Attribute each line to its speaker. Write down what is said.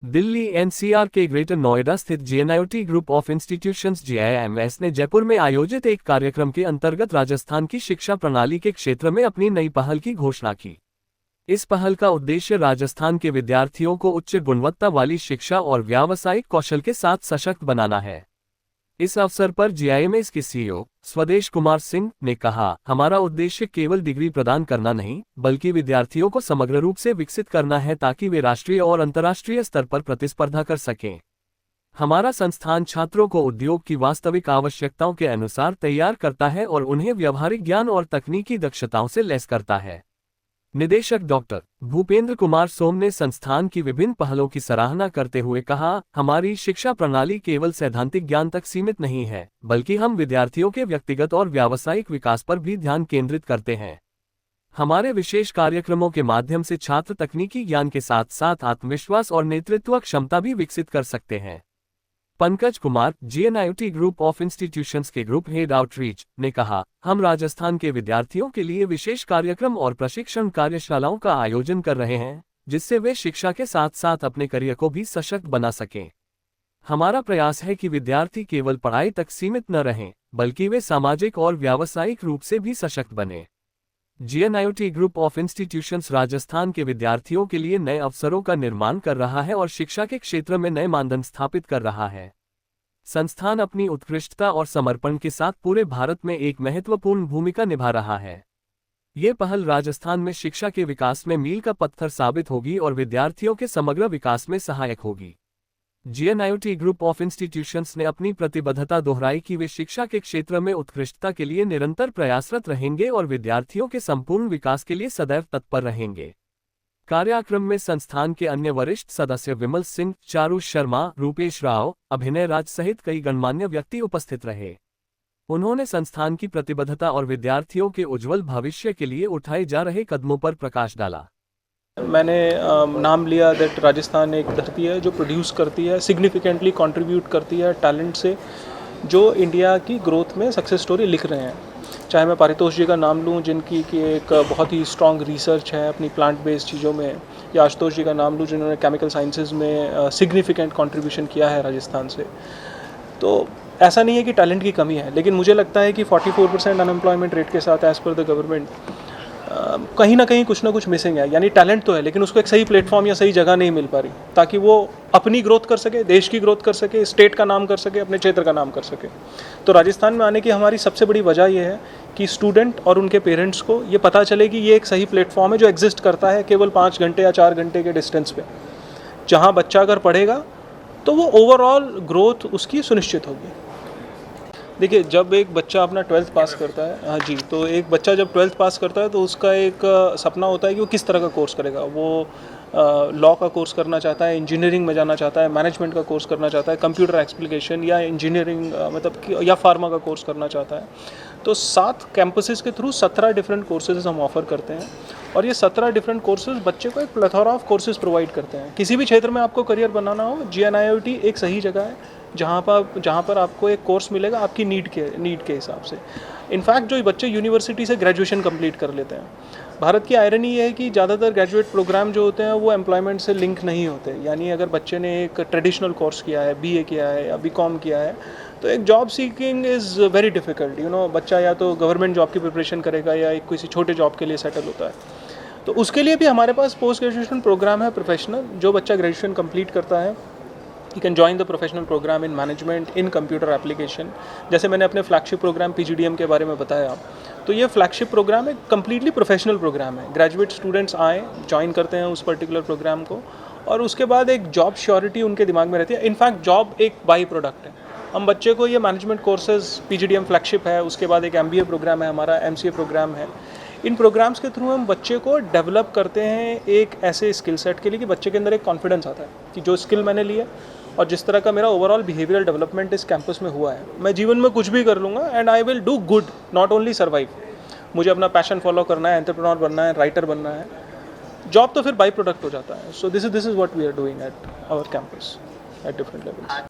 Speaker 1: Delhi NCR के greater Noida स्थित GNIOT group of institutions GIMS ने जयपुर में आयोजित एक कार्यक्रम के अंतर्गत राजस्थान की शिक्षा प्रणाली के क्षेत्र में अपनी नई पहल की घोषणा की। इस पहल का उद्देश्य राजस्थान के विद्यार्थियों को उच्च गुणवत्ता वाली शिक्षा और व्यावसायिक कौशल के साथ सशक्त बनाना है। इस अवसर पर जीआईएमएस के सीईओ स्वदेश कुमार सिंह ने कहा, हमारा उद्देश्य केवल डिग्री प्रदान करना नहीं, बल्कि विद्यार्थियों को समग्र रूप से विकसित करना है ताकि वे राष्ट्रीय और अंतर्राष्ट्रीय स्तर पर प्रतिस्पर्धा कर सकें। हमारा संस्थान छात्रों को उद्योग की वास्तविक आवश्यकताओं के अनुसार तैयार करता है और उन्हें व्यावहारिक ज्ञान और तकनीकी दक्षताओं से लैस करता है। निदेशक डॉक्टर भूपेंद्र कुमार सोम ने संस्थान की विभिन्न पहलों की सराहना करते हुए कहा, हमारी शिक्षा प्रणाली केवल सैद्धांतिक ज्ञान तक सीमित नहीं है, बल्कि हम विद्यार्थियों के व्यक्तिगत और व्यावसायिक विकास पर भी ध्यान केंद्रित करते हैं। हमारे विशेष कार्यक्रमों के माध्यम से छात्र तकनीकी ज्ञान के साथ साथ आत्मविश्वास और नेतृत्व क्षमता भी विकसित कर सकते हैं। Pankaj Kumar GNIOT group of institutions के ग्रुप हेड आउटरीच ने कहा, हम राजस्थान के विद्यार्थियों के लिए विशेष कार्यक्रम और प्रशिक्षण कार्यशालाओं का आयोजन कर रहे हैं, जिससे वे शिक्षा के साथ साथ अपने करियर को भी सशक्त बना सकें। हमारा प्रयास है कि विद्यार्थी केवल पढ़ाई तक सीमित न रहें, बल्कि वे सामाजिक और व्यावसायिक रूप से भी सशक्त बने। GNIOT group of institutions Rajasthan के विद्यार्थियों के लिए नए अवसरों का निर्माण कर रहा है और शिक्षा के क्षेत्र में नए मानदंड स्थापित कर रहा है। संस्थान अपनी उत्कृष्टता और समर्पण के साथ पूरे भारत में एक महत्वपूर्ण भूमिका निभा रहा है। ये पहल राजस्थान में शिक्षा के विकास में मील का पत्थर साबित होगी और विद्यार्थियों के समग्र विकास में सहायक होगी। जीएनआईओटी ग्रुप ऑफ इंस्टीट्यूशंस ने अपनी प्रतिबद्धता दोहराई कि वे शिक्षा के क्षेत्र में उत्कृष्टता के लिए निरंतर प्रयासरत रहेंगे और विद्यार्थियों के संपूर्ण विकास के लिए सदैव तत्पर रहेंगे। कार्यक्रम में संस्थान के अन्य वरिष्ठ सदस्य विमल सिंह, चारू शर्मा, रूपेश राव, अभिनय राज सहित कई गणमान्य व्यक्ति उपस्थित रहे। उन्होंने संस्थान की प्रतिबद्धता और विद्यार्थियों के उज्जवल भविष्य के लिए उठाए जा रहे कदमों पर प्रकाश डाला।
Speaker 2: मैंने नाम लिया दैट राजस्थान एक धरती है जो प्रोड्यूस करती है, सिग्निफिकेंटली कंट्रीब्यूट करती है टैलेंट से, जो इंडिया की ग्रोथ में सक्सेस स्टोरी लिख रहे हैं। चाहे मैं पारितोष जी का नाम लूँ जिनकी कि एक बहुत ही स्ट्रॉन्ग रिसर्च है अपनी प्लांट बेस्ड चीज़ों में, या आशुतोष जी का नाम लूँ जिन्होंने केमिकल साइंसेज में सिग्निफिकेंट कंट्रीब्यूशन किया है राजस्थान से। तो ऐसा नहीं है कि टैलेंट की कमी है, लेकिन मुझे लगता है कि 44% अनएम्प्लॉयमेंट रेट के साथ एज़ पर द गवर्नमेंट कहीं ना कहीं कुछ ना कुछ मिसिंग है। यानी टैलेंट तो है, लेकिन उसको एक सही प्लेटफॉर्म या सही जगह नहीं मिल पा रही ताकि वो अपनी ग्रोथ कर सके, देश की ग्रोथ कर सके, स्टेट का नाम कर सके, अपने क्षेत्र का नाम कर सके। तो राजस्थान में आने की हमारी सबसे बड़ी वजह यह है कि स्टूडेंट और उनके पेरेंट्स को ये पता चले कि ये एक सही प्लेटफॉर्म है जो एग्जिस्ट करता है केवल 5 घंटे या 4 घंटे के डिस्टेंस पे, जहाँ बच्चा अगर पढ़ेगा तो वो ओवरऑल ग्रोथ उसकी सुनिश्चित होगी। देखिए, जब एक बच्चा अपना 12th पास करता है, हाँ जी, तो एक बच्चा जब 12th पास करता है तो उसका एक सपना होता है कि वो किस तरह का कोर्स करेगा। वो लॉ का कोर्स करना चाहता है, इंजीनियरिंग में जाना चाहता है, मैनेजमेंट का कोर्स करना चाहता है, कंप्यूटर एप्लीकेशन या इंजीनियरिंग मतलब या फार्मा का कोर्स करना चाहता है। तो 7 कैंपसेस के थ्रू 17 डिफरेंट कोर्सेज हम ऑफर करते हैं और ये 17 डिफरेंट कोर्सेज बच्चे को एक प्लेथोरा ऑफ कोर्सेज प्रोवाइड करते हैं। किसी भी क्षेत्र में आपको करियर बनाना हो, जीएनआईओटी एक सही जगह है जहाँ पर आपको एक कोर्स मिलेगा आपकी नीड के हिसाब से। इनफैक्ट जो बच्चे यूनिवर्सिटी से ग्रेजुएशन कंप्लीट कर लेते हैं, भारत की आयरनी ये है कि ज़्यादातर ग्रेजुएट प्रोग्राम जो होते हैं वो एम्प्लॉयमेंट से लिंक नहीं होते। यानी अगर बच्चे ने एक ट्रेडिशनल कोर्स किया है, बीए किया है या बीकॉम किया है, तो एक job seeking is very difficult. बच्चा या तो गवर्नमेंट जॉब की प्रिपरेशन करेगा या एक किसी छोटे जॉब के लिए सेटल होता है। तो उसके लिए भी हमारे पास पोस्ट ग्रेजुएशन प्रोग्राम है प्रोफेशनल। जो बच्चा ग्रेजुएशन कंप्लीट करता है, You can join the professional program in management, in computer application। जैसे मैंने अपने फ्लैगशिप प्रोग्राम PGDM के बारे में बताया, तो ये फ्लैगशिप प्रोग्राम एक कम्प्लीटली प्रोफेशनल प्रोग्राम है। ग्रेजुएट स्टूडेंट्स आए, ज्वाइन करते हैं उस पर्टिकुलर प्रोग्राम को और उसके बाद एक जॉब श्योरिटी उनके दिमाग में रहती है। इनफैक्ट जॉब एक बाई प्रोडक्ट है। हम बच्चे को ये मैनेजमेंट कोर्सेज PGDM फ्लैगशिप है, उसके बाद एक MBA प्रोग्राम है हमारा, MCA प्रोग्राम है। इन प्रोग्राम्स के थ्रू हम बच्चे को डेवलप करते हैं एक ऐसे स्किल सेट के लिए कि बच्चे के अंदर एक कॉन्फिडेंस आता है कि जो स्किल मैंने लिया और जिस तरह का मेरा ओवरऑल बिहेवियरल डेवलपमेंट इस कैंपस में हुआ है, मैं जीवन में कुछ भी कर लूँगा and I will do good, not only survive. मुझे अपना पैशन फॉलो करना है, एंटरप्रेन्योर बनना है, राइटर बनना है। जॉब तो फिर बाई प्रोडक्ट हो जाता है। So this is what we are doing at our campus at different levels.